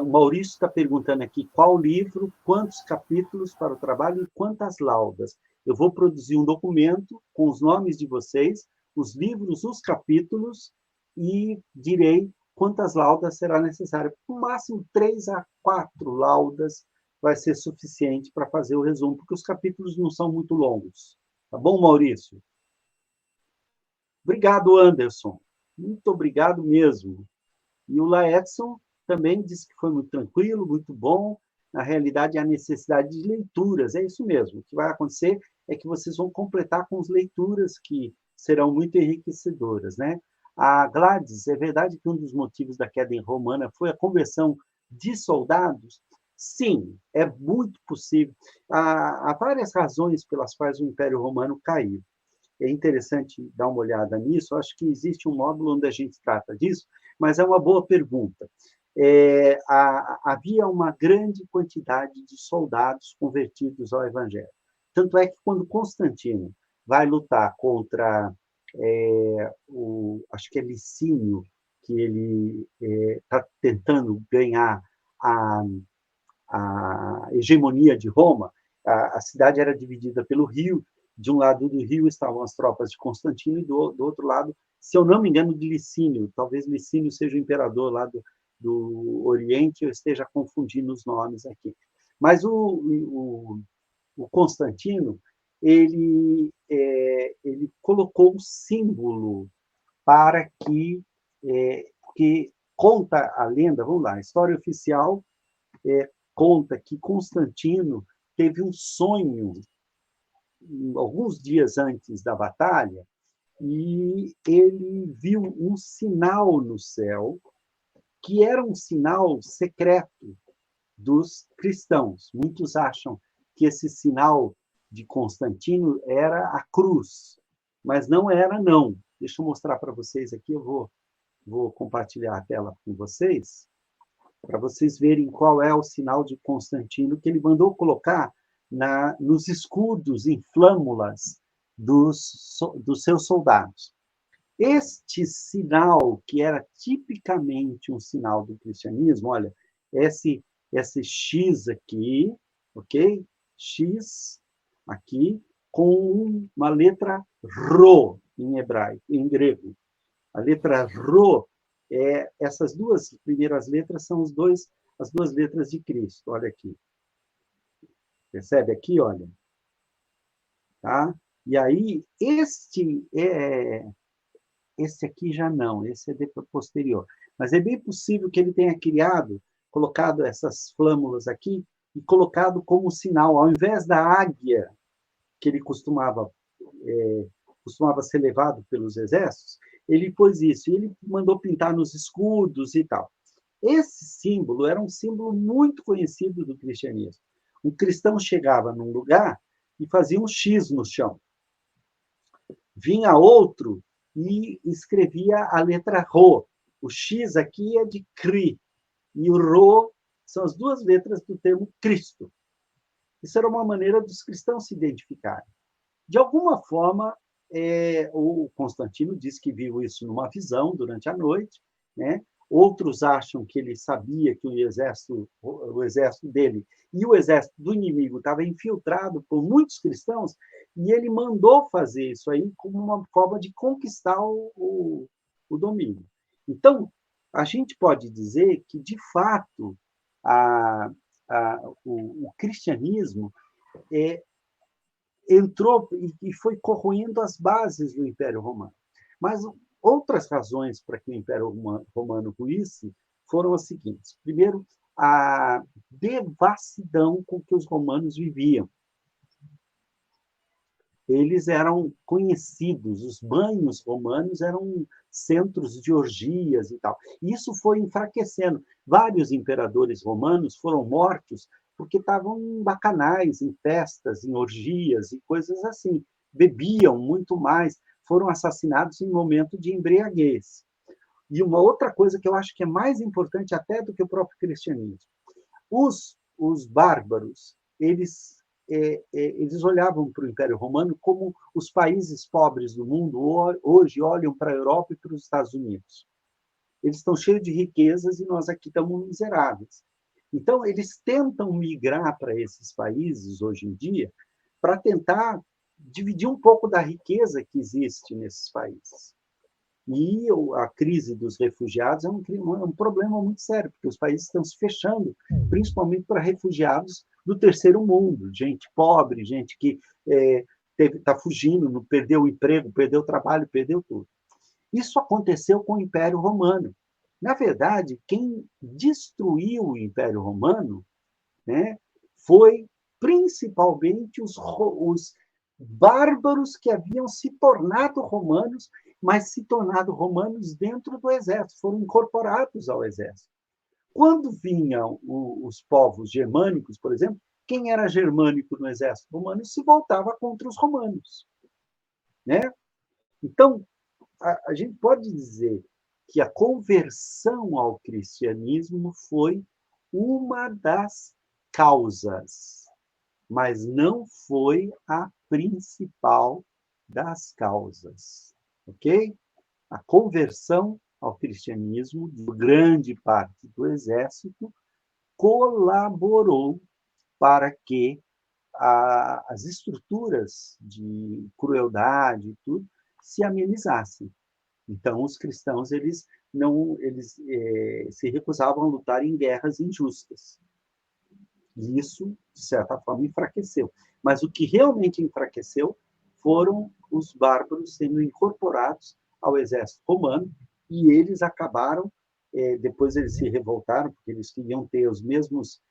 O Maurício está perguntando aqui qual livro, quantos capítulos para o trabalho e quantas laudas. Eu vou produzir um documento com os nomes de vocês, os livros, os capítulos, e direi quantas laudas será necessário. No máximo 3 a 4 laudas vai ser suficiente para fazer o resumo, porque os capítulos não são muito longos. Tá bom, Maurício? Obrigado, Anderson. Muito obrigado mesmo. E o Laedson também disse que foi muito tranquilo, muito bom. Na realidade, a necessidade de leituras, é isso mesmo. O que vai acontecer é que vocês vão completar com as leituras que serão muito enriquecedoras, né? A Gladys, é verdade que um dos motivos da queda romana foi a conversão de soldados? Sim, é muito possível. Há várias razões pelas quais o Império Romano caiu. É interessante dar uma olhada nisso. Acho que existe um módulo onde a gente trata disso, mas é uma boa pergunta. Havia uma grande quantidade de soldados convertidos ao Evangelho. Tanto é que quando Constantino vai lutar contra acho que é Licínio, que ele está tentando ganhar a hegemonia de Roma, a cidade era dividida pelo rio, de um lado do rio estavam as tropas de Constantino e do outro lado, se eu não me engano, de Licínio. Talvez Licínio seja o imperador lá do Oriente, eu esteja confundindo os nomes aqui. Mas o Constantino, ele colocou um símbolo para que conta a lenda, vamos lá, a história oficial conta que Constantino teve um sonho alguns dias antes da batalha e ele viu um sinal no céu que era um sinal secreto dos cristãos. Muitos acham que esse sinal de Constantino era a cruz, mas não era, não. Deixa eu mostrar para vocês aqui, eu vou compartilhar a tela com vocês, para vocês verem qual é o sinal de Constantino que ele mandou colocar nos escudos em flâmulas dos seus soldados. Este sinal, que era tipicamente um sinal do cristianismo, olha, esse X aqui, ok? X aqui, com uma letra Rho em hebraico, em grego. A letra Rho, essas duas primeiras letras são as duas letras de Cristo. Olha aqui. Percebe aqui, olha? Tá? E aí, esse aqui já não, esse é posterior. Mas é bem possível que ele tenha colocado essas flâmulas aqui e colocado como sinal, ao invés da águia que ele costumava ser levado pelos exércitos, ele pôs isso, e ele mandou pintar nos escudos e tal. Esse símbolo era um símbolo muito conhecido do cristianismo. Um cristão chegava num lugar e fazia um X no chão. Vinha outro e escrevia a letra Rho. O X aqui é de Cri, e o Rho são as duas letras do termo Cristo. Isso era uma maneira dos cristãos se identificarem. De alguma forma, o Constantino diz que viu isso numa visão durante a noite, né? Outros acham que ele sabia que o exército dele e o exército do inimigo estava infiltrado por muitos cristãos, e ele mandou fazer isso aí como uma forma de conquistar o domínio. Então, a gente pode dizer que, de fato, o cristianismo entrou e foi corroendo as bases do Império Romano. Mas outras razões para que o Império Romano ruísse foram as seguintes. Primeiro, a devassidão com que os romanos viviam. Eles eram conhecidos, os banhos romanos eram centros de orgias e tal. Isso foi enfraquecendo. Vários imperadores romanos foram mortos porque estavam em bacanais, em festas, em orgias e coisas assim. Bebiam muito mais, foram assassinados em momento de embriaguez. E uma outra coisa que eu acho que é mais importante até do que o próprio cristianismo. Os bárbaros, eles olhavam para o Império Romano como os países pobres do mundo hoje olham para a Europa e para os Estados Unidos. Eles estão cheios de riquezas e nós aqui estamos miseráveis. Então, eles tentam migrar para esses países hoje em dia para tentar dividir um pouco da riqueza que existe nesses países. E a crise dos refugiados é um problema muito sério, porque os países estão se fechando, principalmente para refugiados do terceiro mundo, gente pobre, gente que está fugindo, perdeu o emprego, perdeu o trabalho, perdeu tudo. Isso aconteceu com o Império Romano. Na verdade, quem destruiu o Império Romano, né, foi principalmente os bárbaros que haviam se tornado romanos, mas se tornado romanos dentro do exército, foram incorporados ao exército. Quando vinham os povos germânicos, por exemplo, quem era germânico no exército romano se voltava contra os romanos, né? Então, a gente pode dizer que a conversão ao cristianismo foi uma das causas, mas não foi a principal das causas, ok? A conversão ao cristianismo de grande parte do exército colaborou para que as estruturas de crueldade e tudo se amenizassem. Então, os cristãos eles se recusavam a lutar em guerras injustas. E isso, de certa forma, enfraqueceu. Mas o que realmente enfraqueceu foram os bárbaros sendo incorporados ao exército romano, e eles acabaram, depois eles se revoltaram, porque eles queriam ter os mesmos,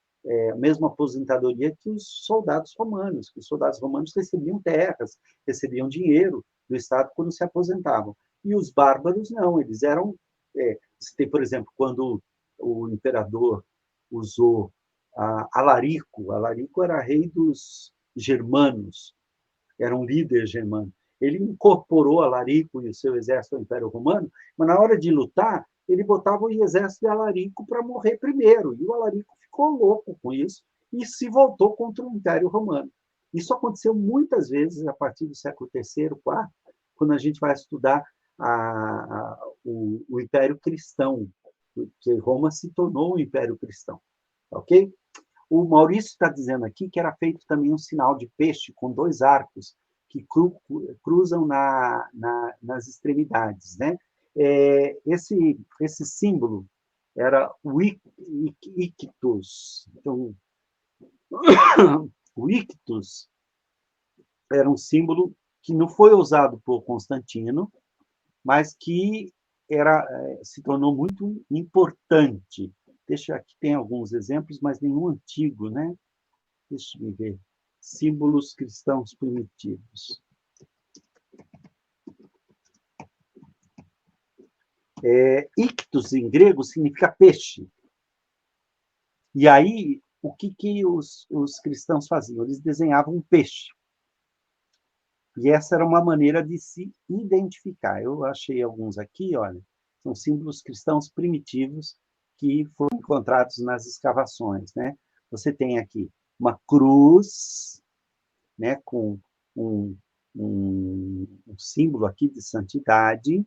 a mesma aposentadoria que os soldados romanos, que os soldados romanos recebiam terras, recebiam dinheiro do Estado quando se aposentavam. E os bárbaros não, eles eram... você tem, por exemplo, quando o imperador usou Alarico. Alarico era rei dos germanos, era um líder germano. Ele incorporou Alarico e o seu exército ao Império Romano, mas na hora de lutar, ele botava o exército de Alarico para morrer primeiro. E o Alarico ficou louco com isso e se voltou contra o Império Romano. Isso aconteceu muitas vezes a partir do século III, IV, quando a gente vai estudar o Império Cristão, que Roma se tornou um Império Cristão. Ok? O Maurício está dizendo aqui que era feito também um sinal de peixe com 2 arcos que cruzam nas extremidades, né? Esse símbolo era o ictus. Então, o ictus era um símbolo que não foi usado por Constantino, mas que se tornou muito importante. Deixa aqui, tem alguns exemplos, mas nenhum antigo, né? Deixa eu ver. Símbolos cristãos primitivos. Ictus, em grego, significa peixe. E aí, o que os cristãos faziam? Eles desenhavam um peixe. E essa era uma maneira de se identificar. Eu achei alguns aqui, olha, são símbolos cristãos primitivos que foram encontrados nas escavações, né? Você tem aqui uma cruz, né, com um símbolo aqui de santidade,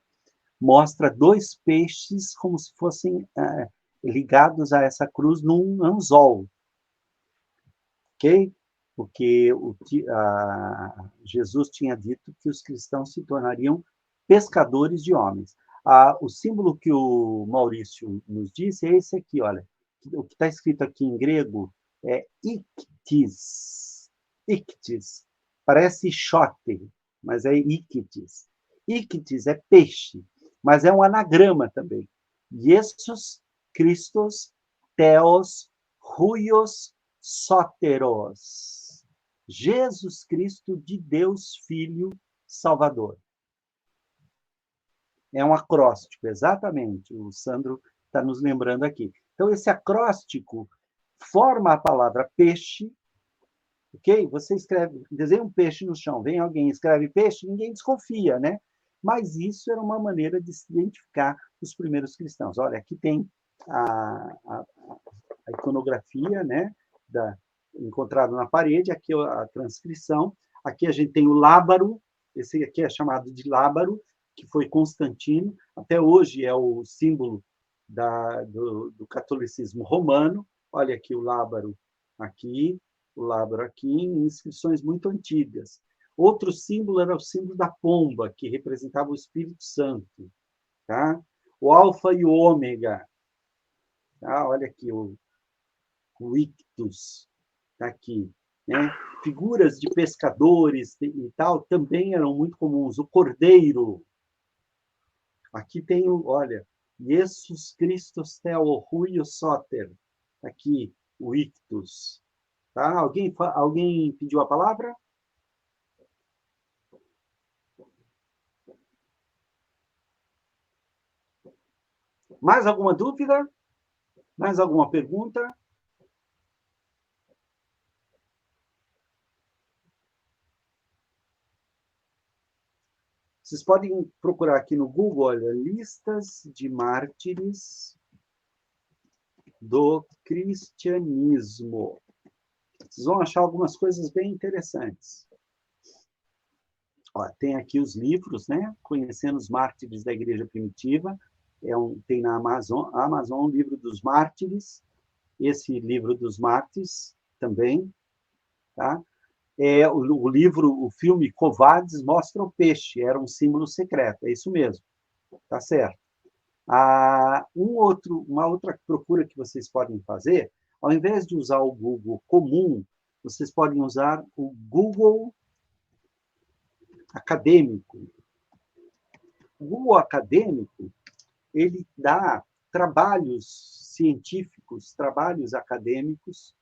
mostra 2 peixes como se fossem ligados a essa cruz num anzol, ok? Porque Jesus tinha dito que os cristãos se tornariam pescadores de homens. O símbolo que o Maurício nos disse é esse aqui, olha. O que está escrito aqui em grego é ictis. Ictis. Parece xote, mas é ictis. Ictis é peixe, mas é um anagrama também. Jesus Christos Theos Huios Sóteros. Jesus Cristo de Deus Filho Salvador. É um acróstico, exatamente. O Sandro está nos lembrando aqui. Então, esse acróstico forma a palavra peixe, ok? Você desenha um peixe no chão, vem alguém e escreve peixe, ninguém desconfia, né? Mas isso era uma maneira de se identificar os primeiros cristãos. Olha, aqui tem a iconografia, né? Encontrado na parede, aqui a transcrição. Aqui a gente tem o lábaro, esse aqui é chamado de lábaro, que foi Constantino, até hoje é o símbolo do catolicismo romano. Olha aqui o lábaro aqui, em inscrições muito antigas. Outro símbolo era o símbolo da pomba, que representava o Espírito Santo. Tá? O alfa e o ômega. Tá? Olha aqui o ictus, tá aqui. Né? Figuras de pescadores e tal também eram muito comuns. O cordeiro. Aqui tem olha, Jesus Christus Theo Huios Soter. Aqui, o ictus. Tá? Alguém pediu a palavra? Mais alguma dúvida? Mais alguma pergunta? Vocês podem procurar aqui no Google, olha, listas de mártires do cristianismo. Vocês vão achar algumas coisas bem interessantes. Ó, tem aqui os livros, né? Conhecendo os mártires da Igreja Primitiva. Tem na Amazon o livro dos mártires. Esse livro dos mártires também. Tá? O filme Covardes mostra o peixe, era um símbolo secreto, é isso mesmo, tá certo. Uma outra procura que vocês podem fazer, Ao invés de usar o Google comum, vocês podem usar o Google acadêmico. O Google acadêmico, ele dá trabalhos científicos, trabalhos acadêmicos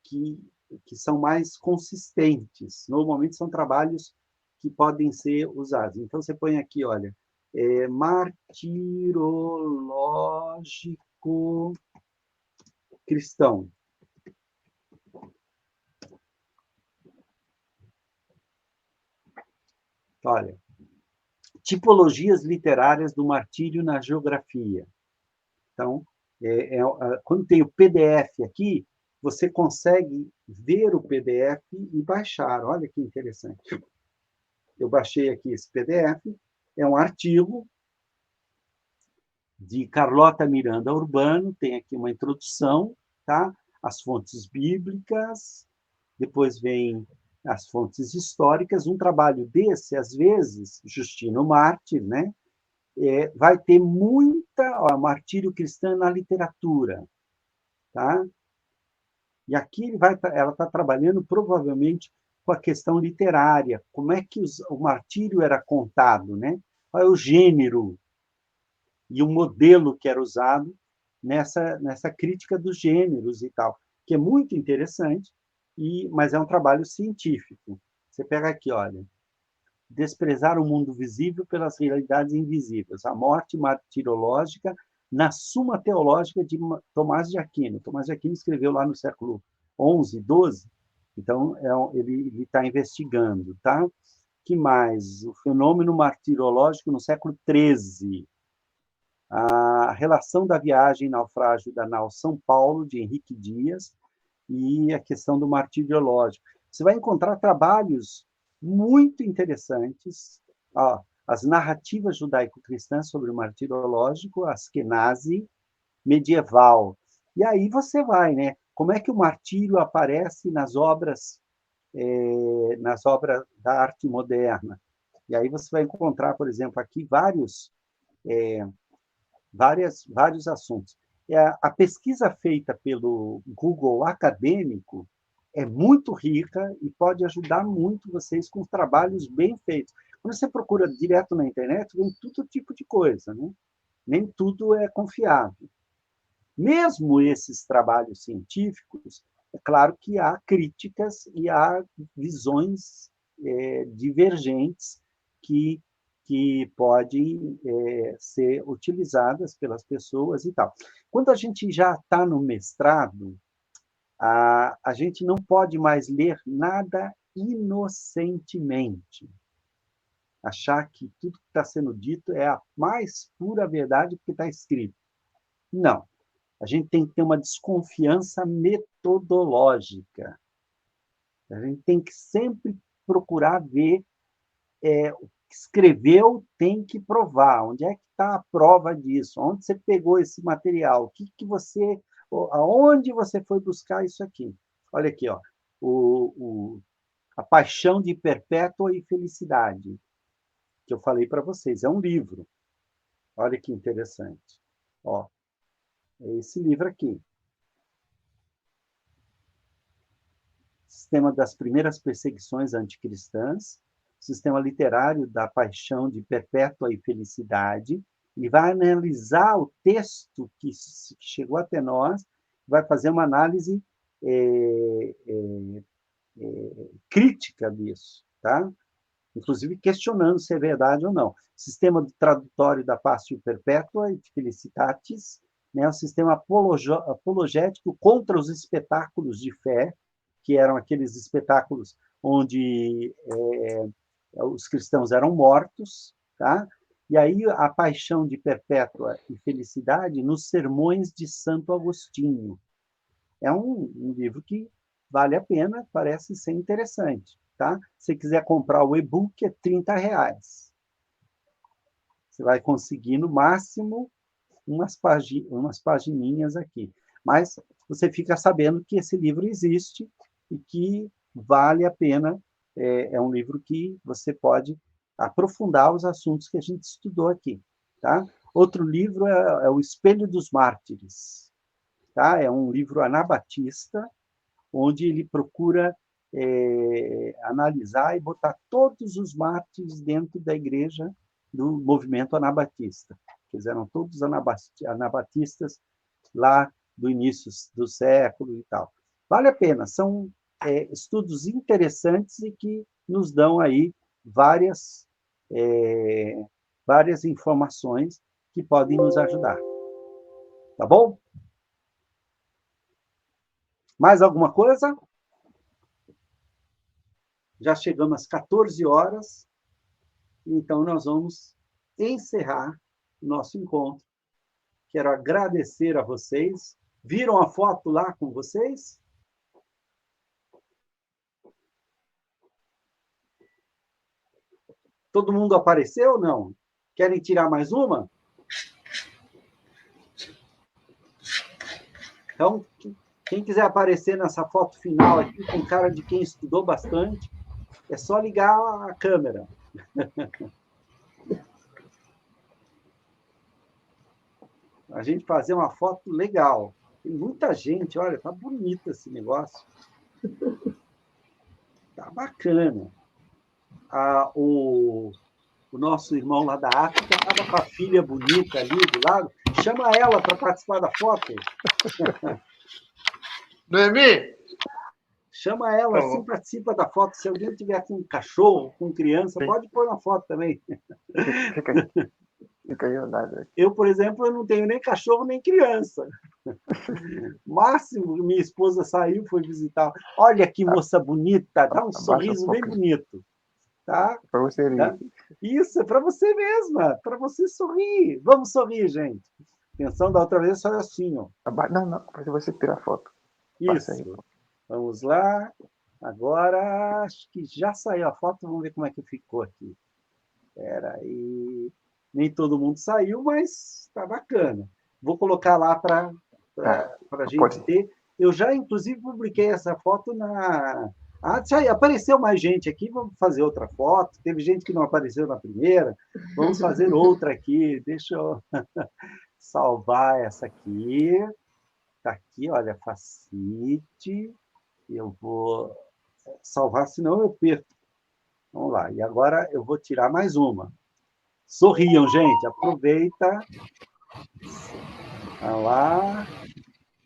que são mais consistentes. Normalmente são trabalhos que podem ser usados. Então, você põe aqui, olha, martirológico cristão. Olha, tipologias literárias do martírio na geografia. Então, quando tem o PDF aqui, você consegue ver o PDF e baixar. Olha que interessante. Eu baixei aqui esse PDF, é um artigo de Carlota Miranda Urbano, tem aqui uma introdução, tá? As fontes bíblicas, depois vem as fontes históricas. Um trabalho desse, às vezes, Justino Mártir, né? Vai ter muita martírio cristão na literatura, tá? E aqui ela está trabalhando provavelmente com a questão literária, como é que o martírio era contado, né? Qual é o gênero e o modelo que era usado nessa crítica dos gêneros e tal, que é muito interessante, mas é um trabalho científico. Você pega aqui, olha, desprezar o mundo visível pelas realidades invisíveis, a morte martirológica na Suma Teológica de Tomás de Aquino. Tomás de Aquino escreveu lá no século XI, XII, então ele está investigando, tá? Que mais? O fenômeno martirológico no século XIII, a relação da viagem e naufrágio da nau São Paulo, de Henrique Dias, e a questão do martiriológico. Você vai encontrar trabalhos muito interessantes, as narrativas judaico-cristãs sobre o martirológico, Askenazi, medieval. E aí você vai, né? Como é que o martírio aparece nas obras da arte moderna? E aí você vai encontrar, por exemplo, aqui vários assuntos. A pesquisa feita pelo Google acadêmico é muito rica e pode ajudar muito vocês com trabalhos bem feitos. Quando você procura direto na internet, vem todo tipo de coisa, né? Nem tudo é confiável. Mesmo esses trabalhos científicos, é claro que há críticas e há visões divergentes que podem ser utilizadas pelas pessoas e tal. Quando a gente já está no mestrado, a gente não pode mais ler nada inocentemente. Achar que tudo que está sendo dito é a mais pura verdade porque está escrito. Não. A gente tem que ter uma desconfiança metodológica. A gente tem que sempre procurar ver o que escreveu, tem que provar. Onde é que está a prova disso? Onde você pegou esse material? Aonde você foi buscar isso aqui? Olha aqui, ó, A Paixão de Perpétua e Felicidade, que eu falei para vocês. É um livro. Olha que interessante. Ó, é esse livro aqui. Sistema das Primeiras Perseguições Anticristãs, Sistema Literário da Paixão de Perpétua e Felicidade, e vai analisar o texto que chegou até nós, vai fazer uma análise crítica disso, tá? Inclusive questionando se é verdade ou não. Sistema tradutório da Passio Perpétua e Felicitatis, né? O sistema apologético contra os espetáculos de fé, que eram aqueles espetáculos onde os cristãos eram mortos, tá? E aí a Paixão de Perpétua e Felicidade nos Sermões de Santo Agostinho. É um livro que vale a pena, parece ser interessante, tá? Se quiser comprar o e-book, é R$30. Você vai conseguir, no máximo, umas pagininhas aqui. Mas você fica sabendo que esse livro existe e que vale a pena. É um livro que você pode aprofundar os assuntos que a gente estudou aqui, tá? Outro livro é O Espelho dos Mártires. tá? É um livro anabatista, onde ele procura analisar e botar todos os mártires dentro da igreja do movimento anabatista. Eles eram todos anabatistas lá do início do século e tal. Vale a pena, são estudos interessantes e que nos dão aí várias informações que podem nos ajudar. Tá bom? Mais alguma coisa? Já chegamos às 14 horas, então nós vamos encerrar nosso encontro. Quero agradecer a vocês. Viram a foto lá com vocês? Todo mundo apareceu ou não? Querem tirar mais uma? Então, quem quiser aparecer nessa foto final aqui, com cara de quem estudou bastante, é só ligar a câmera. A gente fazer uma foto legal. Tem muita gente, olha, tá bonito esse negócio. Tá bacana. O nosso irmão lá da África estava com a filha bonita ali do lado. Chama ela para participar da foto. Noemi? Chama ela, assim, participa da foto. Se alguém tiver com cachorro, com criança, pode pôr na foto também. Fica aí, nada. Eu, por exemplo, eu não tenho nem cachorro, nem criança. Máximo, minha esposa saiu, foi visitar. Olha que moça bonita, dá um sorriso bem bonito. Tá? Para você rir. Tá? Isso, é para você mesma, para você sorrir. Vamos sorrir, gente. Atenção, da outra vez foi assim, ó. Não, para você tirar foto. Isso. Vamos lá. Agora, acho que já saiu a foto. Vamos ver como é que ficou aqui. Espera aí. Nem todo mundo saiu, mas está bacana. Vou colocar lá para a gente ter. Eu já, inclusive, publiquei essa foto na... apareceu mais gente aqui, vamos fazer outra foto. Teve gente que não apareceu na primeira. Vamos fazer outra aqui. Deixa eu salvar essa aqui. Está aqui, olha, Facite. Eu vou salvar, senão eu perco. Vamos lá. E agora eu vou tirar mais uma. Sorriam, gente. Aproveita. Olha lá.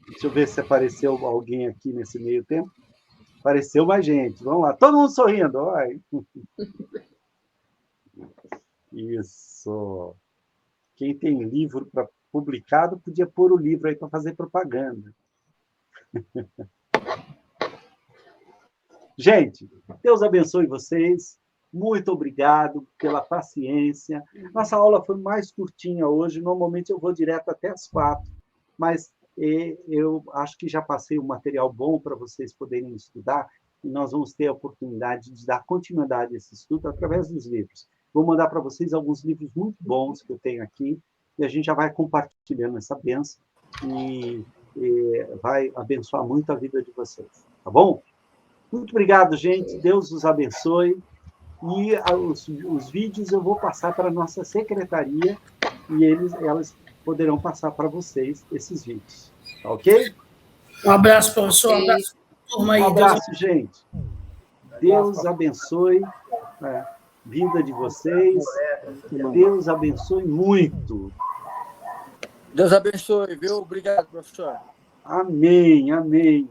Deixa eu ver se apareceu alguém aqui nesse meio tempo. Apareceu mais gente. Vamos lá. Todo mundo sorrindo. Vai. Isso. Quem tem livro publicado podia pôr o livro aí para fazer propaganda. Gente, Deus abençoe vocês. Muito obrigado pela paciência. Nossa aula foi mais curtinha hoje. Normalmente eu vou direto até as 4, mas eu acho que já passei um material bom para vocês poderem estudar e nós vamos ter a oportunidade de dar continuidade a esse estudo através dos livros. Vou mandar para vocês alguns livros muito bons que eu tenho aqui e a gente já vai compartilhando essa bênção e vai abençoar muito a vida de vocês. Tá bom? Muito obrigado, gente. Deus os abençoe. E os vídeos eu vou passar para a nossa secretaria e elas poderão passar para vocês esses vídeos. Tá ok? Um abraço, professor. Um abraço, turma aí. Um abraço, gente. Deus abençoe a vida de vocês. Deus abençoe muito. Deus abençoe, viu? Obrigado, professor. Amém, amém.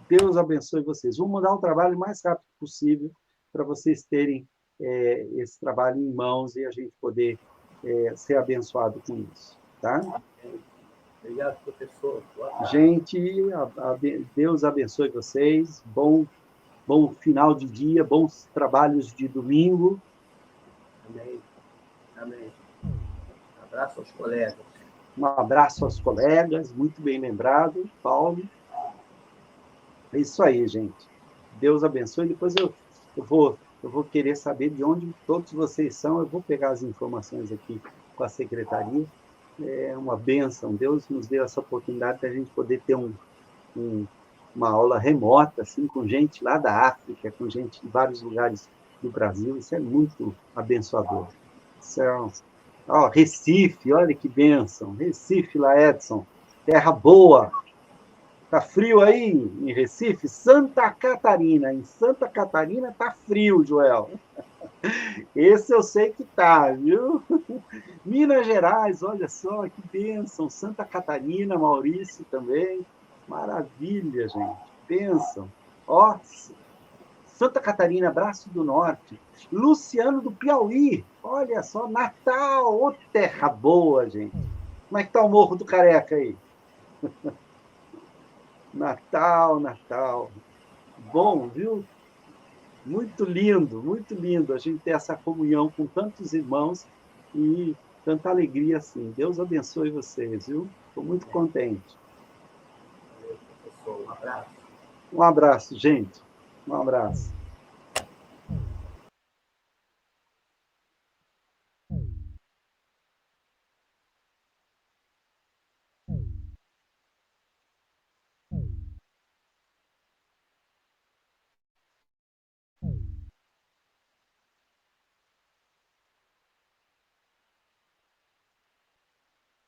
Deus abençoe vocês. Vamos mandar o trabalho o mais rápido possível para vocês terem esse trabalho em mãos e a gente poder ser abençoado com isso. Tá? Obrigado, professor. Gente, Deus abençoe vocês. Bom final de dia, bons trabalhos de domingo. Amém. Amém. Um abraço aos colegas. Um abraço aos colegas, muito bem lembrado, Paulo. É isso aí, gente. Deus abençoe. Depois eu vou querer saber de onde todos vocês são. Eu vou pegar as informações aqui com a secretaria. É uma bênção. Deus nos deu essa oportunidade de a gente poder ter uma aula remota, assim, com gente lá da África, com gente de vários lugares do Brasil. Isso é muito abençoador. Isso é Recife, olha que bênção. Recife, lá, Edson. Terra boa. Tá frio aí em Recife? Santa Catarina. Em Santa Catarina tá frio, Joel. Esse eu sei que tá, viu? Minas Gerais, olha só, que bênção. Santa Catarina, Maurício também. Maravilha, gente. Bênção. Ó, Santa Catarina, Braço do Norte. Luciano do Piauí. Olha só, Natal. Ô, terra boa, gente. Como é que tá o Morro do Careca aí? Natal, Natal. Bom, viu? Muito lindo a gente ter essa comunhão com tantos irmãos e tanta alegria assim. Deus abençoe vocês, viu? Estou muito contente. Professor, um abraço. Um abraço, gente. Um abraço.